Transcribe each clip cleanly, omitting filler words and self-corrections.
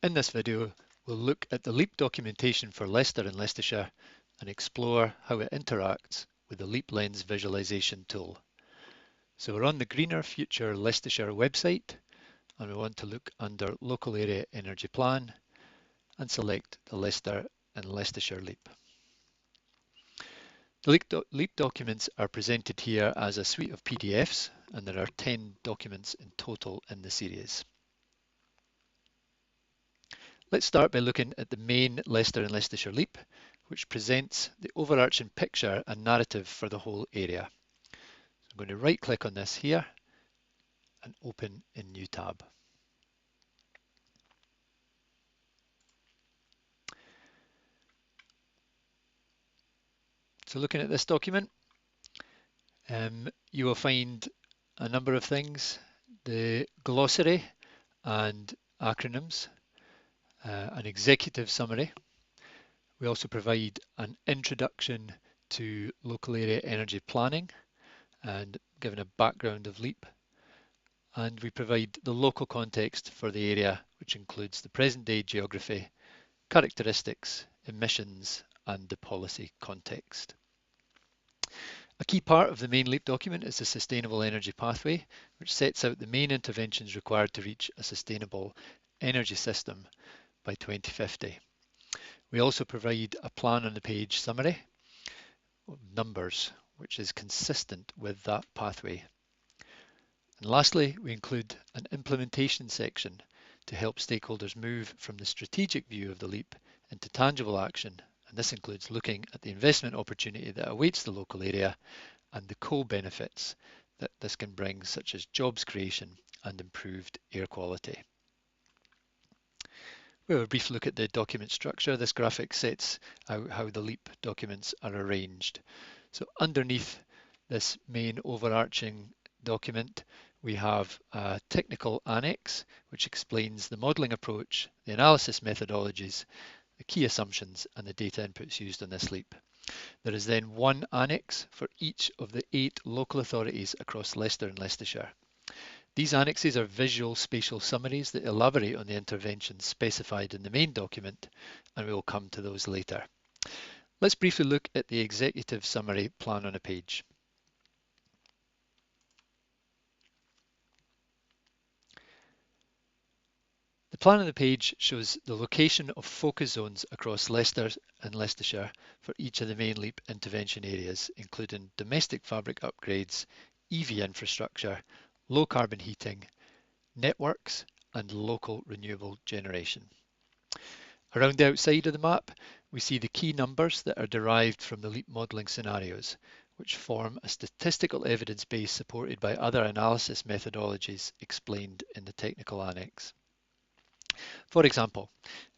In this video, we'll look at the LAEP documentation for Leicester and Leicestershire and explore how it interacts with the LAEP Lens visualization tool. So we're on the Greener Future Leicestershire website, and we want to look under Local Area Energy Plan and select the Leicester and Leicestershire LAEP. The LAEP documents are presented here as a suite of PDFs, and there are 10 documents in total in the series. Let's start by looking at the main Leicester and Leicestershire LAEP, which presents the overarching picture and narrative for the whole area. So I'm going to right click on this here and open in New tab. So looking at this document, you will find a number of things: the glossary and acronyms, an executive summary. We also provide an introduction to local area energy planning and given a background of LAEP. And we provide the local context for the area, which includes the present day geography, characteristics, emissions, and the policy context. A key part of the main LAEP document is the Sustainable Energy Pathway, which sets out the main interventions required to reach a sustainable energy system by 2050. We also provide a plan on the page summary of numbers, which is consistent with that pathway. And lastly, we include an implementation section to help stakeholders move from the strategic view of the LAEP into tangible action. And this includes looking at the investment opportunity that awaits the local area and the co-benefits that this can bring, such as jobs creation and improved air quality. We have a brief look at the document structure. This graphic sets out how the LAEP documents are arranged. So underneath this main overarching document, we have a technical annex, which explains the modelling approach, the analysis methodologies, the key assumptions, and the data inputs used on this LAEP. There is then one annex for each of the 8 local authorities across Leicester and Leicestershire. These annexes are visual spatial summaries that elaborate on the interventions specified in the main document, and we will come to those later. Let's briefly look at the executive summary plan on a page. The plan on the page shows the location of focus zones across Leicester and Leicestershire for each of the main LAEP intervention areas, including domestic fabric upgrades, EV infrastructure, low carbon heating, networks, and local renewable generation. Around the outside of the map, we see the key numbers that are derived from the LAEP modelling scenarios, which form a statistical evidence base supported by other analysis methodologies explained in the technical annex. For example,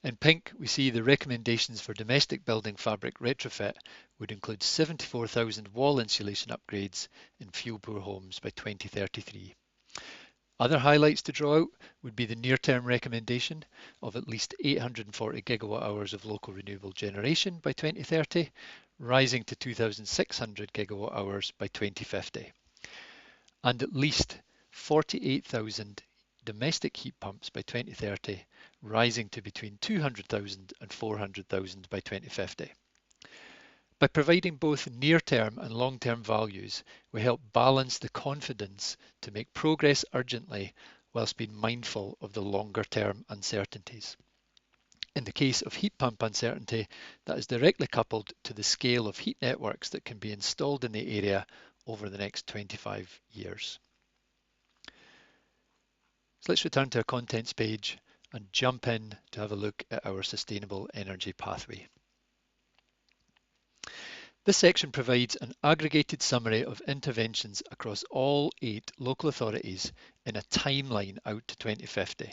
in pink, we see the recommendations for domestic building fabric retrofit would include 74,000 wall insulation upgrades in fuel-poor homes by 2033. Other highlights to draw out would be the near-term recommendation of at least 840 gigawatt hours of local renewable generation by 2030, rising to 2,600 gigawatt hours by 2050, and at least 48,000 domestic heat pumps by 2030, rising to between 200,000 and 400,000 by 2050. By providing both near-term and long-term values, we help balance the confidence to make progress urgently whilst being mindful of the longer-term uncertainties. In the case of heat pump uncertainty, that is directly coupled to the scale of heat networks that can be installed in the area over the next 25 years. So let's return to our contents page and jump in to have a look at our sustainable energy pathway. This section provides an aggregated summary of interventions across all 8 local authorities in a timeline out to 2050.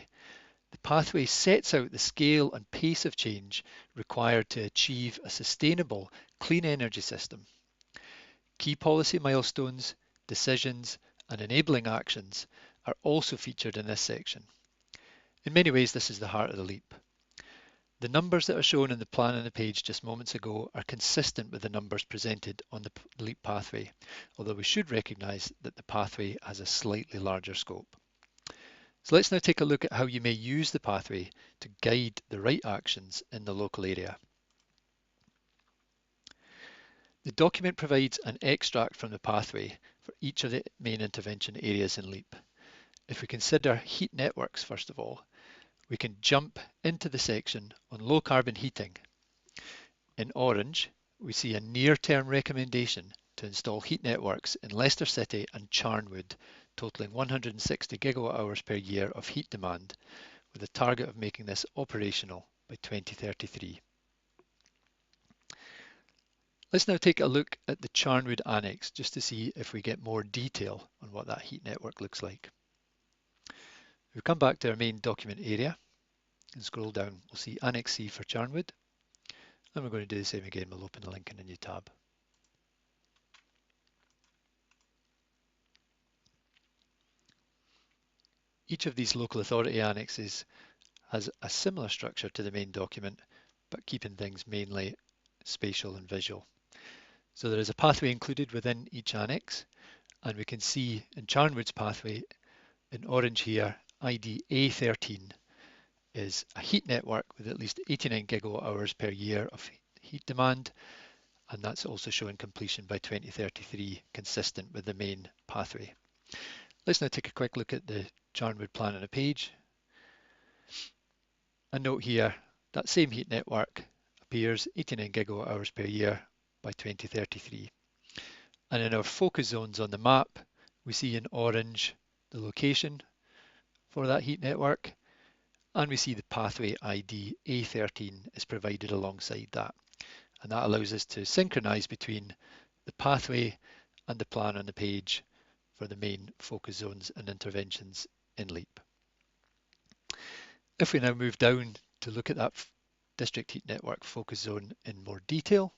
The pathway sets out the scale and pace of change required to achieve a sustainable clean energy system. Key policy milestones, decisions, and enabling actions are also featured in this section. In many ways, this is the heart of the LAEP. The numbers that are shown in the plan on the page just moments ago are consistent with the numbers presented on the LAEP pathway, although we should recognise that the pathway has a slightly larger scope. So let's now take a look at how you may use the pathway to guide the right actions in the local area. The document provides an extract from the pathway for each of the main intervention areas in LAEP. If we consider heat networks first of all, we can jump into the section on low carbon heating. In orange, we see a near-term recommendation to install heat networks in Leicester City and Charnwood, totaling 160 gigawatt hours per year of heat demand, with a target of making this operational by 2033. Let's now take a look at the Charnwood annex just to see if we get more detail on what that heat network looks like. We come back to our main document area and scroll down. We'll see Annex C for Charnwood, and we're going to do the same again. We'll open the link in a new tab. Each of these local authority annexes has a similar structure to the main document, but keeping things mainly spatial and visual. So there is a pathway included within each annex, and we can see in Charnwood's pathway in orange here, ID A13 is a heat network with at least 89 gigawatt hours per year of heat demand, and that's also showing completion by 2033, consistent with the main pathway. Let's now take a quick look at the Charnwood plan on a page. And note here, that same heat network appears 89 gigawatt hours per year by 2033. And in our focus zones on the map, we see in orange the location for that heat network, and we see the pathway ID A13 is provided alongside that. And that allows us to synchronize between the pathway and the plan on the page for the main focus zones and interventions in LAEP. If we now move down to look at that district heat network focus zone in more detail,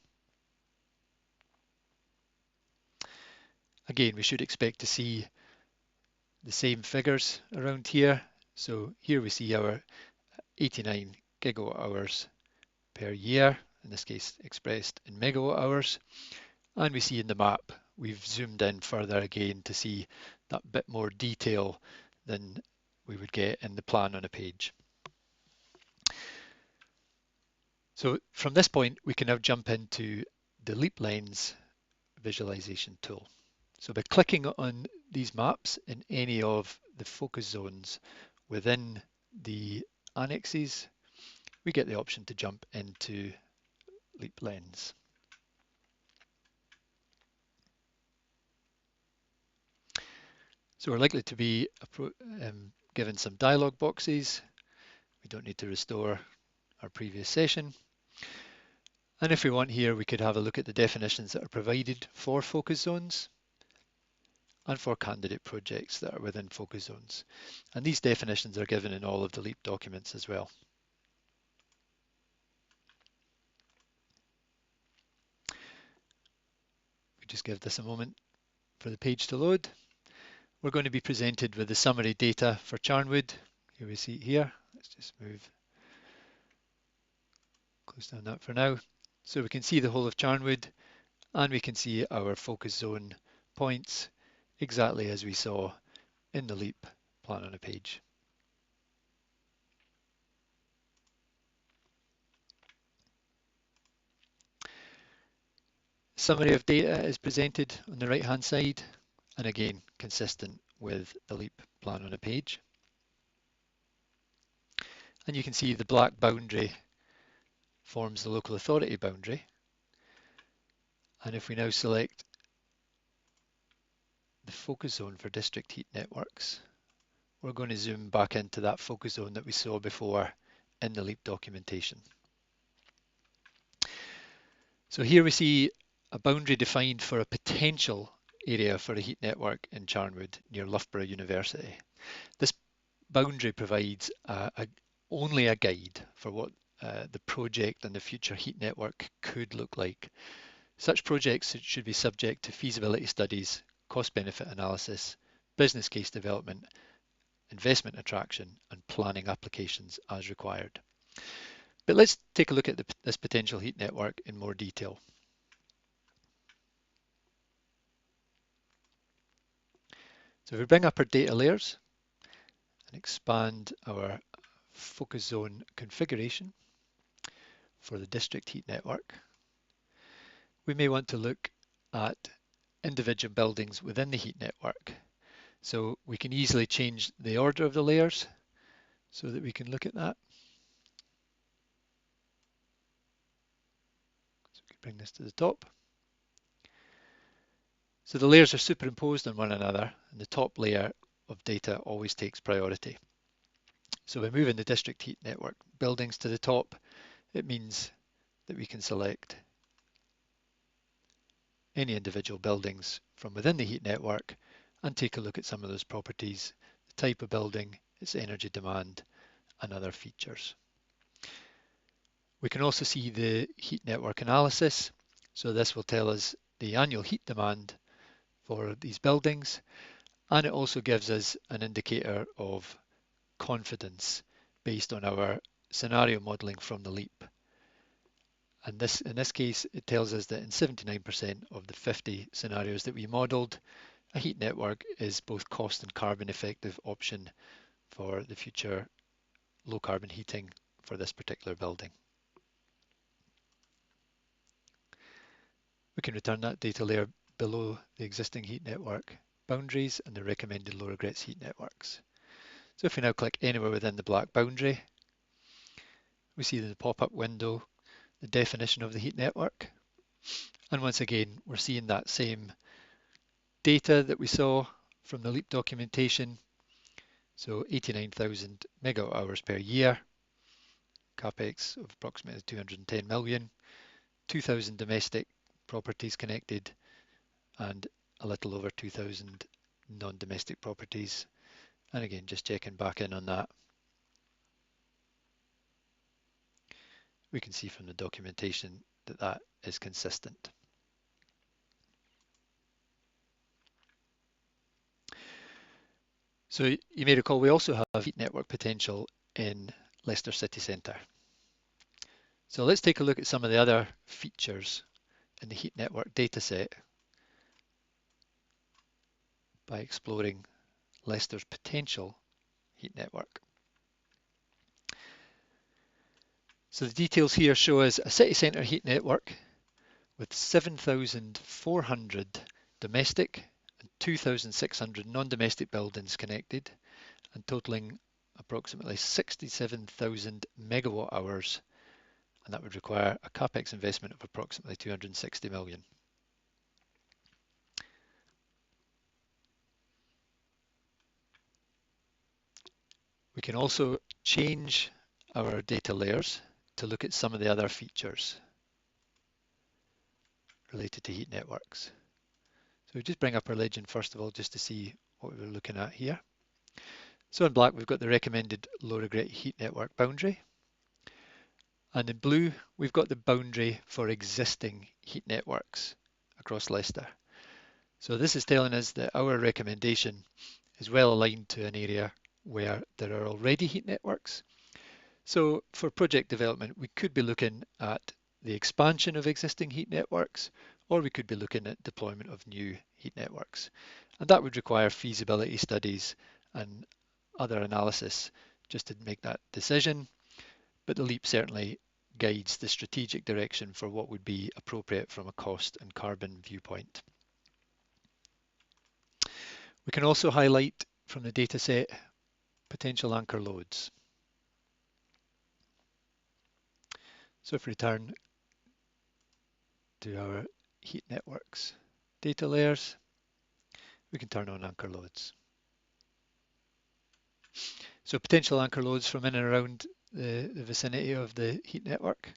again, we should expect to see the same figures around here. So here we see our 89 gigawatt hours per year, in this case expressed in megawatt hours. And we see in the map, we've zoomed in further again to see that bit more detail than we would get in the plan on a page. So from this point, we can now jump into the LAEP Lens visualization tool. So by clicking on these maps in any of the focus zones within the annexes, we get the option to jump into LAEP Lens. So we're likely to be given some dialog boxes. We don't need to restore our previous session. And if we want here, we could have a look at the definitions that are provided for focus zones and for candidate projects that are within focus zones. And these definitions are given in all of the LAEP documents as well. We just give this a moment for the page to load. We're going to be presented with the summary data for Charnwood. Here we see it here. Let's just close down that for now. So we can see the whole of Charnwood, and we can see our focus zone points exactly as we saw in the LAEP plan on a page. Summary of data is presented on the right hand side, and again consistent with the LAEP plan on a page. And you can see the black boundary forms the local authority boundary. And if we now select the focus zone for district heat networks, we're going to zoom back into that focus zone that we saw before in the LAEP documentation. So here we see a boundary defined for a potential area for a heat network in Charnwood near Loughborough University. This boundary provides only a guide for what the project and the future heat network could look like. Such projects should be subject to feasibility studies, cost-benefit analysis, business case development, investment attraction, and planning applications as required. But let's take a look at this potential heat network in more detail. So if we bring up our data layers and expand our focus zone configuration for the district heat network. We may want to look at individual buildings within the heat network. So we can easily change the order of the layers so that we can look at that. So we can bring this to the top. So the layers are superimposed on one another, and the top layer of data always takes priority. So by moving the district heat network buildings to the top, it means that we can select any individual buildings from within the heat network and take a look at some of those properties, the type of building, its energy demand, and other features. We can also see the heat network analysis. So this will tell us the annual heat demand for these buildings, and it also gives us an indicator of confidence based on our scenario modeling from the LAEP. And in this case, it tells us that in 79% of the 50 scenarios that we modeled, a heat network is both cost and carbon effective option for the future low carbon heating for this particular building. We can return that data layer below the existing heat network boundaries and the recommended low regrets heat networks. So if we now click anywhere within the black boundary, we see in the pop-up window the definition of the heat network. And once again, we're seeing that same data that we saw from the LAEP documentation. So 89,000 megawatt hours per year, capex of approximately 210 million, 2,000 domestic properties connected, and a little over 2,000 non-domestic properties. And again, just checking back in on that. We can see from the documentation that that is consistent. So you may recall we also have heat network potential in Leicester city centre. So let's take a look at some of the other features in the heat network dataset by exploring Leicester's potential heat network. So the details here show us a city centre heat network with 7,400 domestic and 2,600 non-domestic buildings connected and totaling approximately 67,000 megawatt hours, and that would require a capex investment of approximately 260 million. We can also change our data layers to look at some of the other features related to heat networks. So we just bring up our legend first of all, just to see what we were looking at here. So in black, we've got the recommended low regret heat network boundary. And in blue, we've got the boundary for existing heat networks across Leicester. So this is telling us that our recommendation is well aligned to an area where there are already heat networks. So for project development, we could be looking at the expansion of existing heat networks, or we could be looking at deployment of new heat networks. And that would require feasibility studies and other analysis just to make that decision. But the LAEP certainly guides the strategic direction for what would be appropriate from a cost and carbon viewpoint. We can also highlight from the dataset potential anchor loads. So if we return to our heat networks data layers, we can turn on anchor loads. So potential anchor loads from in and around the vicinity of the heat network.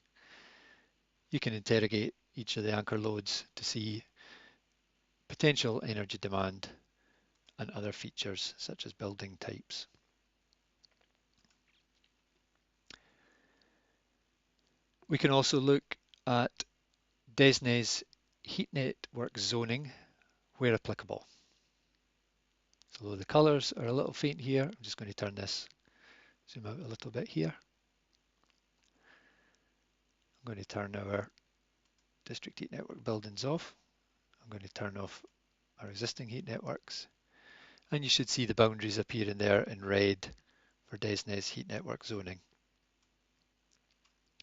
You can interrogate each of the anchor loads to see potential energy demand and other features such as building types. We can also look at DESNZ's heat network zoning where applicable. So the colours are a little faint here. I'm just going to turn this, zoom out a little bit here. I'm going to turn our district heat network buildings off. I'm going to turn off our existing heat networks. And you should see the boundaries appearing there in red for DESNZ heat network zoning.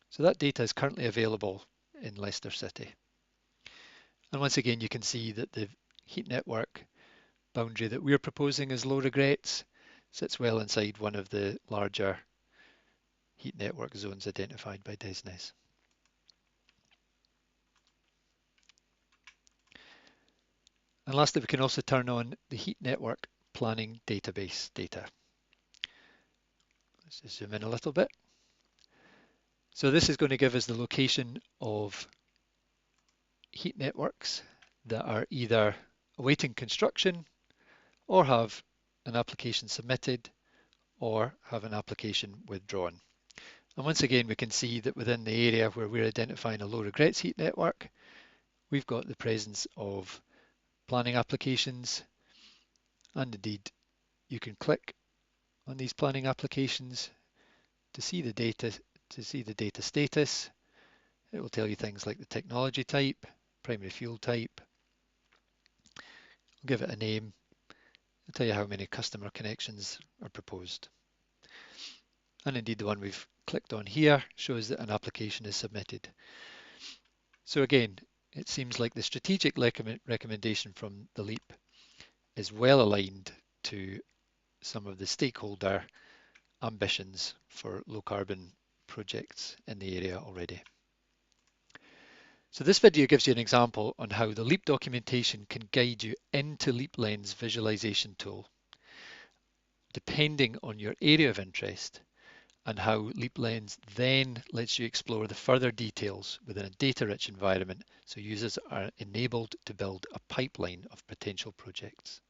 So that data is currently available in Leicester City. And once again, you can see that the heat network boundary that we're proposing as low regrets sits well inside one of the larger heat network zones identified by DESNZ. And lastly, we can also turn on the heat network planning database data. Let's just zoom in a little bit. So this is going to give us the location of heat networks that are either awaiting construction or have an application submitted or have an application withdrawn. And once again, we can see that within the area where we're identifying a low regrets heat network, we've got the presence of planning applications, and indeed you can click on these planning applications to see the data status. It will tell you things like the technology type, primary fuel type. I'll give it a name. It'll tell you how many customer connections are proposed. And indeed the one we've clicked on here shows that an application is submitted. So again, it seems like the strategic recommendation from the LAEP is well aligned to some of the stakeholder ambitions for low carbon projects in the area already. So this video gives you an example on how the LAEP documentation can guide you into LAEP Lens visualization tool, depending on your area of interest, and how LAEP Lens then lets you explore the further details within a data-rich environment so users are enabled to build a pipeline of potential projects.